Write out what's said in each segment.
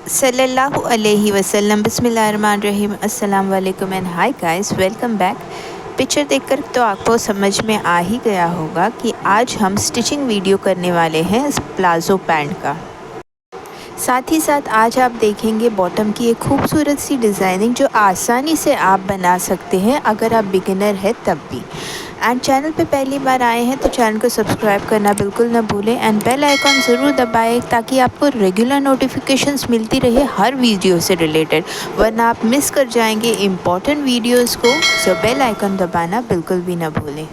सल्लल्लाहु अलैहि वसल्लम बिस्मिल्लाहिर्रहमानिर्रहीम अस्सलाम वालेकुम and hi guys, welcome back. Picture देखकर तो आपको समझ में आ ही गया होगा कि आज हम स्टिचिंग वीडियो करने वाले हैं इस प्लाज़ो पैंट का। साथ ही साथ आज आप देखेंगे बॉटम की एक खूबसूरत सी डिज़ाइनिंग जो आसानी से आप बना सकते हैं अगर आप बिगिनर है तब भी। एंड चैनल पे पहली बार आए हैं तो चैनल को सब्सक्राइब करना बिल्कुल ना भूलें एंड बेल आइकॉन ज़रूर दबाएं ताकि आपको रेगुलर नोटिफिकेशंस मिलती रहे हर वीडियो से रिलेटेड, वरना आप मिस कर जाएंगे इम्पॉर्टेंट वीडियोस को। सो बेल आइकॉन दबाना बिल्कुल भी ना भूलें।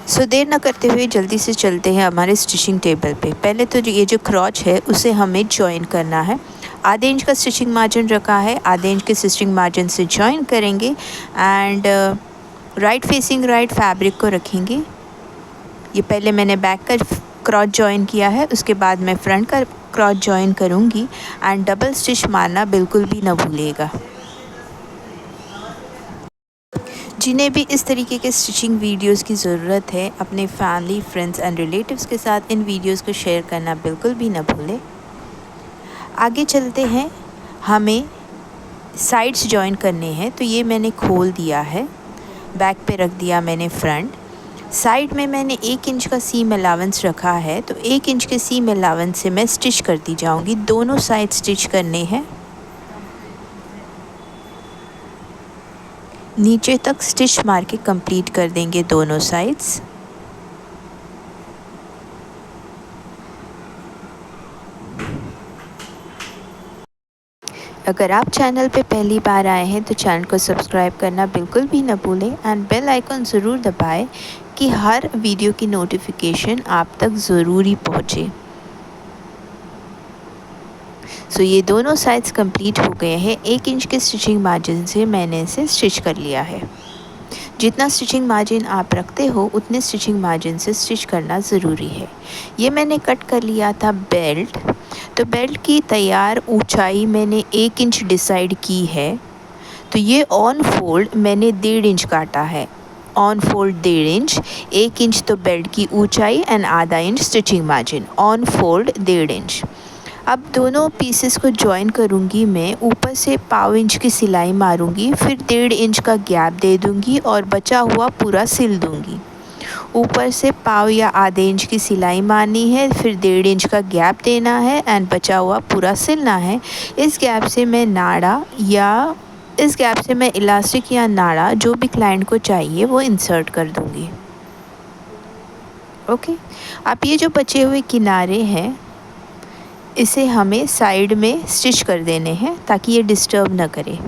सो देर ना करते हुए जल्दी से चलते हैं हमारे स्टिचिंग टेबल पे। पहले तो ये जो क्रॉच है उसे हमें जॉइन करना है। आधे इंच का स्टिचिंग मार्जिन रखा है, आधे इंच के स्टिचिंग मार्जिन से जॉइन करेंगे and right facing right fabric को रखेंगे। ये पहले मैंने बैक का क्रॉच जॉइन किया है, उसके बाद मैं फ्रंट का क्रॉच जॉइन करूँगी एंड डबल स्टिच मारना बिल्कुल भी ना भूलिएगा। जिन्हें भी इस तरीके के स्टिचिंग वीडियोस की ज़रूरत है अपने फैमिली फ्रेंड्स एंड रिलेटिव्स के साथ इन वीडियोस को शेयर करना बिल्कुल भी ना भूलें। आगे चलते हैं, हमें साइड्स जॉइन करने हैं तो ये मैंने खोल दिया है, बैक पे रख दिया मैंने फ्रंट। साइड में मैंने 1 इंच का सीम अलावेंस रखा है तो 1 इंच के सीम अलावेंस से मैं स्टिच करती जाऊंगी। दोनों साइड स्टिच करने हैं, नीचे तक स्टिच मार के कंप्लीट कर देंगे दोनों साइड्स। अगर आप चैनल पे पहली बार आए हैं तो चैनल को सब्सक्राइब करना बिल्कुल भी ना भूलें एंड बेल आइकन ज़रूर दबाएं कि हर वीडियो की नोटिफिकेशन आप तक ज़रूरी पहुँचे। सो ये दोनों साइड्स कंप्लीट हो गए हैं। 1 इंच के स्टिचिंग मार्जिन से मैंने इसे स्टिच कर लिया है। जितना स्टिचिंग मार्जिन आप रखते हो उतने स्टिचिंग मार्जिन से स्टिच करना ज़रूरी है। ये मैंने कट कर लिया था बेल्ट, तो बेल्ट की तैयार ऊंचाई मैंने 1 इंच डिसाइड की है। तो ये ऑन फोल्ड मैंने 1.5 इंच काटा है। ऑन फोल्ड 1.5 इंच, 1 इंच तो बेल्ट की ऊंचाई एंड आधा inch stitching margin, on fold 1.5 inch. अब दोनों पीसेस को जॉइन करूँगी मैं, ऊपर से पाव इंच की सिलाई मारूँगी, फिर 1.5 इंच का गैप दे दूँगी और बचा हुआ पूरा सिल दूँगी। ऊपर से पाव या आधे इंच की सिलाई मारनी है, फिर 1.5 इंच का गैप देना है एंड बचा हुआ पूरा सिलना है। इस गैप से मैं इलास्टिक या नाड़ा जो भी क्लाइंट को चाहिए वो इंसर्ट कर दूँगी। ओके, अब ये जो बचे हुए किनारे हैं इसे हमें साइड में स्टिच कर देने हैं ताकि ये डिस्टर्ब ना करे।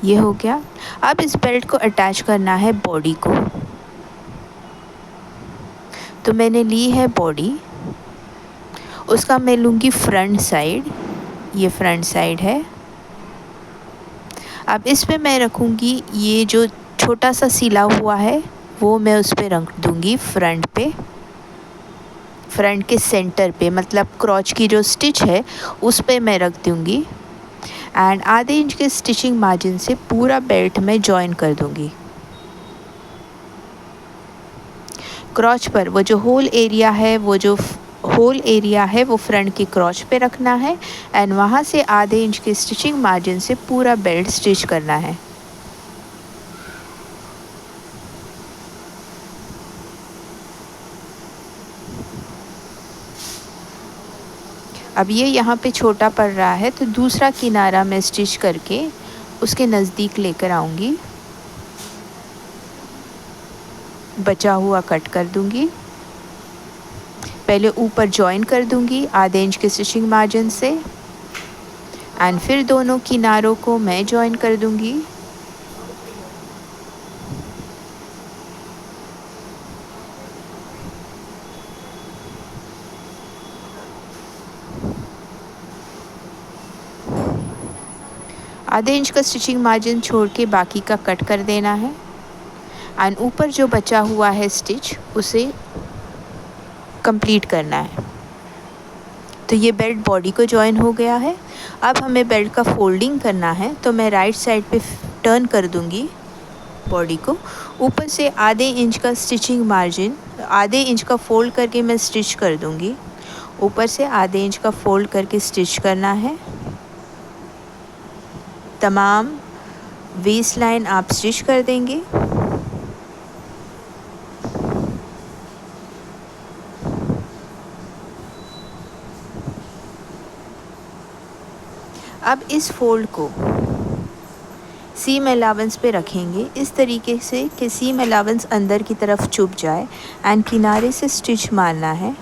ये हो गया। अब इस बेल्ट को अटैच करना है बॉडी को। तो मैंने ली है बॉडी, उसका मैं लूँगी फ्रंट साइड, ये फ्रंट साइड है। अब इस पे मैं रखूँगी ये जो छोटा सा सिला हुआ है वो मैं उस पे रख दूँगी फ्रंट पे, फ्रंट के सेंटर पे, मतलब क्रॉच की जो स्टिच है उस पे मैं रख दूँगी एंड आधे इंच के स्टिचिंग मार्जिन से पूरा बेल्ट में जॉइन कर दूँगी। क्रॉच पर वो जो होल एरिया है वो फ्रंट के क्रॉच पे रखना है एंड वहाँ से आधे इंच के स्टिचिंग मार्जिन से पूरा बेल्ट स्टिच करना है। अब ये यहाँ पे छोटा पड़ रहा है तो दूसरा किनारा मैं स्टिच करके उसके नज़दीक लेकर आऊँगी, बचा हुआ कट कर दूँगी। पहले ऊपर जॉइन कर दूँगी आधे इंच के स्टिचिंग मार्जिन से एंड फिर दोनों किनारों को मैं जॉइन कर दूँगी। आधे इंच का स्टिचिंग मार्जिन छोड़ के बाकी का कट कर देना है एंड ऊपर जो बचा हुआ है स्टिच उसे कंप्लीट करना है। तो ये बेल्ट बॉडी को जॉइन हो गया है। अब हमें बेल्ट का फोल्डिंग करना है तो मैं राइट साइड पे टर्न कर दूंगी बॉडी को। ऊपर से आधे इंच का स्टिचिंग मार्जिन, आधे इंच का फोल्ड करके मैं स्टिच कर दूंगी। ऊपर से आधे इंच का फोल्ड करके स्टिच करना है। तमाम वेस्ट लाइन आप स्टिच कर देंगे। अब इस फोल्ड को सीम अलाउंस पे रखेंगे इस तरीके से कि सीम अलाउंस अंदर की तरफ चुभ जाए एंड किनारे से स्टिच मारना है।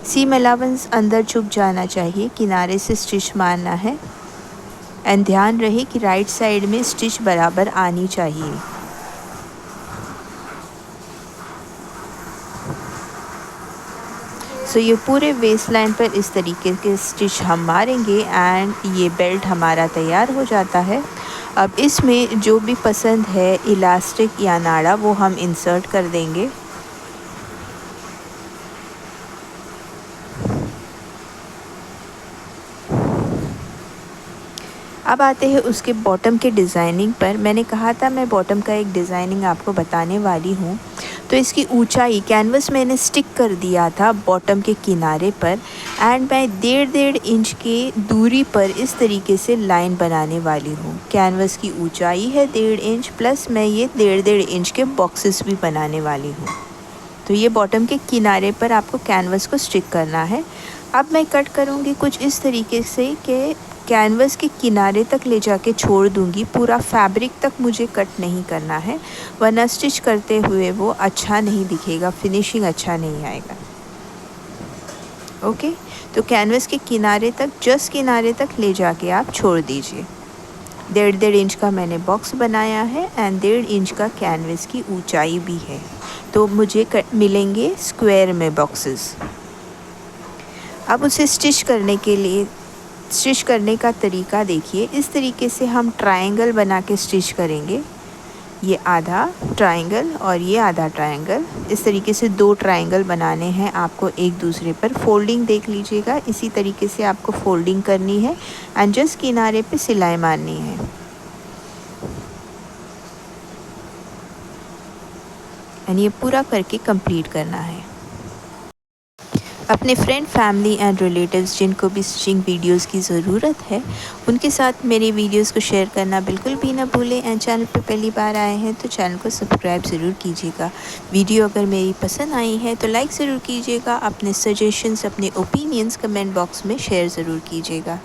सीम अलाउंस अंदर चुभ जाना चाहिए, किनारे से स्टिच मारना है एंड ध्यान रहे कि राइट साइड में स्टिच बराबर आनी चाहिए। सो ये पूरे वेस्ट लाइन पर इस तरीके के स्टिच हम मारेंगे एंड ये बेल्ट हमारा तैयार हो जाता है। अब इसमें जो भी पसंद है इलास्टिक या नाड़ा वो हम इंसर्ट कर देंगे। अब आते हैं उसके बॉटम के डिज़ाइनिंग पर। मैंने कहा था मैं बॉटम का एक डिज़ाइनिंग आपको बताने वाली हूँ। तो इसकी ऊंचाई कैनवस मैंने स्टिक कर दिया था बॉटम के किनारे पर एंड मैं 1.5 इंच के दूरी पर इस तरीके से लाइन बनाने वाली हूँ। कैनवस की ऊंचाई है 1.5 इंच प्लस मैं ये 1.5 इंच के बॉक्सेस भी बनाने वाली हूँ। तो ये बॉटम के किनारे पर आपको कैनवस को स्टिक करना है। अब मैं कट करूँगी कुछ इस तरीके से कि कैनवस के किनारे तक ले जाके छोड़ दूँगी, पूरा फैब्रिक तक मुझे कट नहीं करना है वरना स्टिच करते हुए वो अच्छा नहीं दिखेगा, फिनिशिंग अच्छा नहीं आएगा। ओके, तो कैनवस के किनारे तक, जस्ट किनारे तक ले जाके आप छोड़ दीजिए। 1.5 इंच का मैंने बॉक्स बनाया है एंड 1.5 इंच का कैनवस की ऊंचाई भी है, तो मुझे मिलेंगे स्क्वायर में बॉक्सेस। अब उसे स्टिच करने के लिए, स्टिच करने का तरीका देखिए। इस तरीके से हम ट्रायंगल बना के स्टिच करेंगे। ये आधा ट्रायंगल और ये आधा ट्रायंगल, इस तरीके से 2 ट्रायंगल बनाने हैं आपको एक दूसरे पर। फोल्डिंग देख लीजिएगा, इसी तरीके से आपको फोल्डिंग करनी है एंड जस्ट किनारे पे सिलाई मारनी है। एंड ये पूरा करके कंप्लीट करना है। अपने फ्रेंड, फैमिली एंड रिलेटिव्स जिनको भी स्टिचिंग वीडियोस की ज़रूरत है उनके साथ मेरे वीडियोस को शेयर करना बिल्कुल भी ना भूलें। एंड चैनल पे पहली बार आए हैं तो चैनल को सब्सक्राइब ज़रूर कीजिएगा। वीडियो अगर मेरी पसंद आई है तो लाइक ज़रूर कीजिएगा। अपने सजेशंस, अपने ओपिनियंस कमेंट बॉक्स में शेयर ज़रूर कीजिएगा।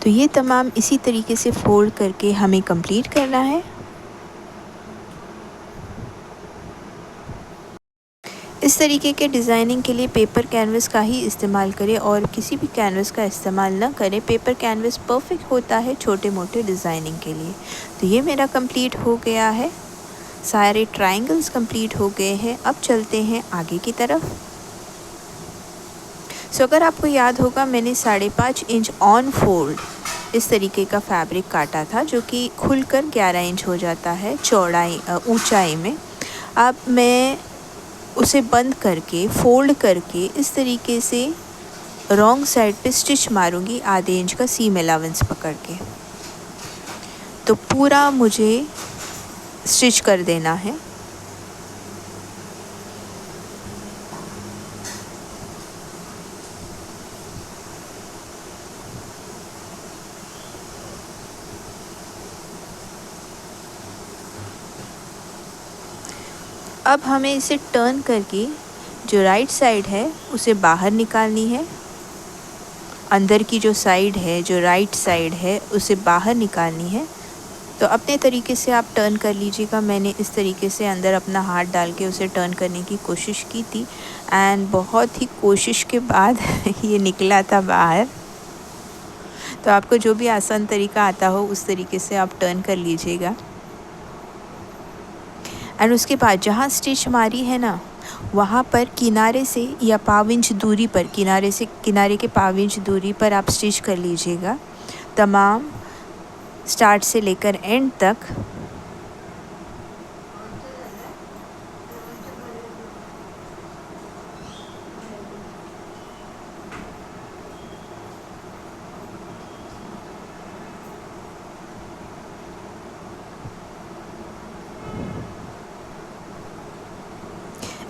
तो ये तमाम इसी तरीके से फोल्ड करके हमें कंप्लीट करना है। इस तरीके के डिज़ाइनिंग के लिए पेपर कैनवस का ही इस्तेमाल करें और किसी भी कैनवस का इस्तेमाल ना करें। पेपर कैनवस परफेक्ट होता है छोटे मोटे डिज़ाइनिंग के लिए। तो ये मेरा कंप्लीट हो गया है, सारे ट्रायंगल्स कंप्लीट हो गए हैं। अब चलते हैं आगे की तरफ। सो अगर आपको याद होगा मैंने 5.5 इंच ऑन फोल्ड इस तरीके का फैब्रिक काटा था जो कि खुलकर 11 इंच हो जाता है चौड़ाई, ऊंचाई में। अब मैं उसे बंद करके फोल्ड करके इस तरीके से रॉन्ग साइड पे स्टिच मारूंगी आधे इंच का सीम अलाउंस पकड़ के। तो पूरा मुझे स्टिच कर देना है। अब हमें इसे टर्न करके जो राइट साइड है उसे बाहर निकालनी है। अंदर की जो साइड है, जो राइट साइड है, उसे बाहर निकालनी है। तो अपने तरीके से आप टर्न कर लीजिएगा। मैंने इस तरीके से अंदर अपना हाथ डाल के उसे टर्न करने की कोशिश की थी एंड बहुत ही कोशिश के बाद ये निकला था बाहर। तो आपको जो भी आसान तरीका आता हो उस तरीके से आप टर्न कर लीजिएगा। एंड उसके बाद जहाँ स्टिच मारी है ना, वहाँ पर किनारे से या पाव इंच दूरी पर, किनारे से, किनारे के पाव इंच दूरी पर आप स्टिच कर लीजिएगा तमाम, स्टार्ट से लेकर एंड तक।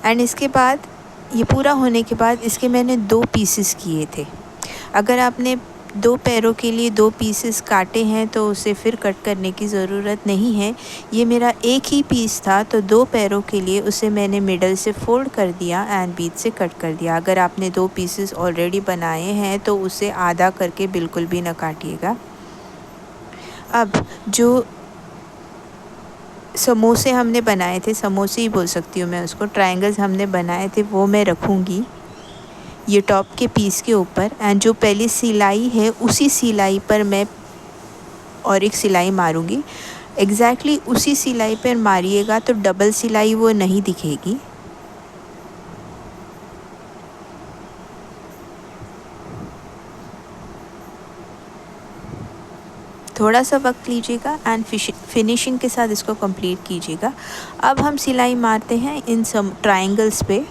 एंड इसके बाद ये पूरा होने के बाद इसके मैंने 2 पीसेस किए थे। अगर आपने 2 पैरों के लिए 2 पीसेस काटे हैं तो उसे फिर कट करने की ज़रूरत नहीं है। ये मेरा एक ही पीस था तो 2 पैरों के लिए उसे मैंने मिडल से फ़ोल्ड कर दिया एंड बीच से कट कर दिया। अगर आपने 2 पीसेस ऑलरेडी बनाए हैं तो उसे आधा करके बिल्कुल भी ना काटिएगा। अब जो समोसे हमने बनाए थे, समोसे ही बोल सकती हूँ मैं उसको, ट्रायंगल्स हमने बनाए थे वो मैं रखूँगी ये टॉप के पीस के ऊपर। एंड जो पहली सिलाई है उसी सिलाई पर मैं और एक सिलाई मारूंगी। एग्जैक्टली उसी सिलाई पर मारिएगा तो डबल सिलाई वो नहीं दिखेगी। थोड़ा सा वक्त लीजिएगा एंड फिनिशिंग के साथ इसको कंप्लीट कीजिएगा। अब हम सिलाई मारते हैं इन सब ट्रायंगल्स पे।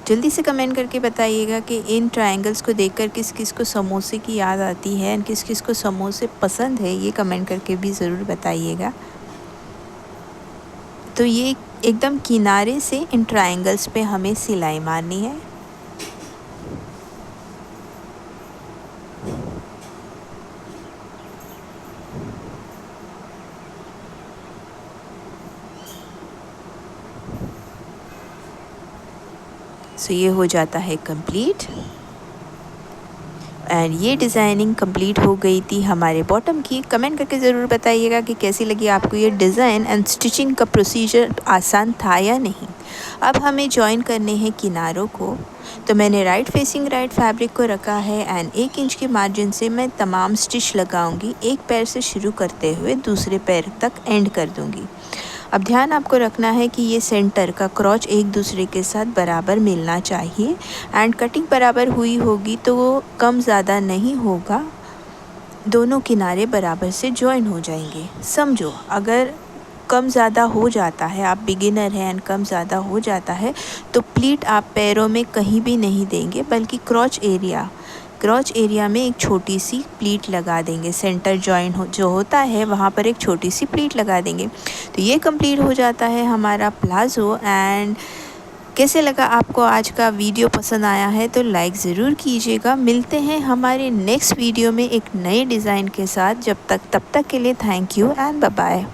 जल्दी से कमेंट करके बताइएगा कि इन ट्रायंगल्स को देखकर किस किस को समोसे की याद आती है एंड किस किस को समोसे पसंद है, ये कमेंट करके भी ज़रूर बताइएगा। तो ये एकदम किनारे से इन ट्रायंगल्स पे हमें सिलाई मारनी है। सो ये हो जाता है कंप्लीट एंड ये डिज़ाइनिंग कंप्लीट हो गई थी हमारे बॉटम की। कमेंट करके ज़रूर बताइएगा कि कैसी लगी आपको ये डिज़ाइन एंड स्टिचिंग का प्रोसीजर आसान था या नहीं। अब हमें जॉइन करने हैं किनारों को। तो मैंने राइट फेसिंग राइट फैब्रिक को रखा है एंड 1 इंच के मार्जिन से मैं तमाम स्टिच लगाऊंगी। एक पैर से शुरू करते हुए दूसरे पैर तक एंड कर दूंगी। अब ध्यान आपको रखना है कि ये सेंटर का क्रॉच एक दूसरे के साथ बराबर मिलना चाहिए एंड कटिंग बराबर हुई होगी तो वो कम ज़्यादा नहीं होगा, दोनों किनारे बराबर से जॉइन हो जाएंगे। समझो अगर कम ज़्यादा हो जाता है, आप बिगिनर हैं एंड कम ज़्यादा हो जाता है तो प्लीट आप पैरों में कहीं भी नहीं देंगे बल्कि क्रॉच एरिया में एक छोटी सी प्लीट लगा देंगे। सेंटर जॉइन जो होता है वहाँ पर एक छोटी सी प्लीट लगा देंगे। तो ये कंप्लीट हो जाता है हमारा प्लाज़ो। एंड कैसे लगा आपको आज का वीडियो? पसंद आया है तो लाइक ज़रूर कीजिएगा। मिलते हैं हमारे नेक्स्ट वीडियो में एक नए डिज़ाइन के साथ। तब तक के लिए thank you and bye bye.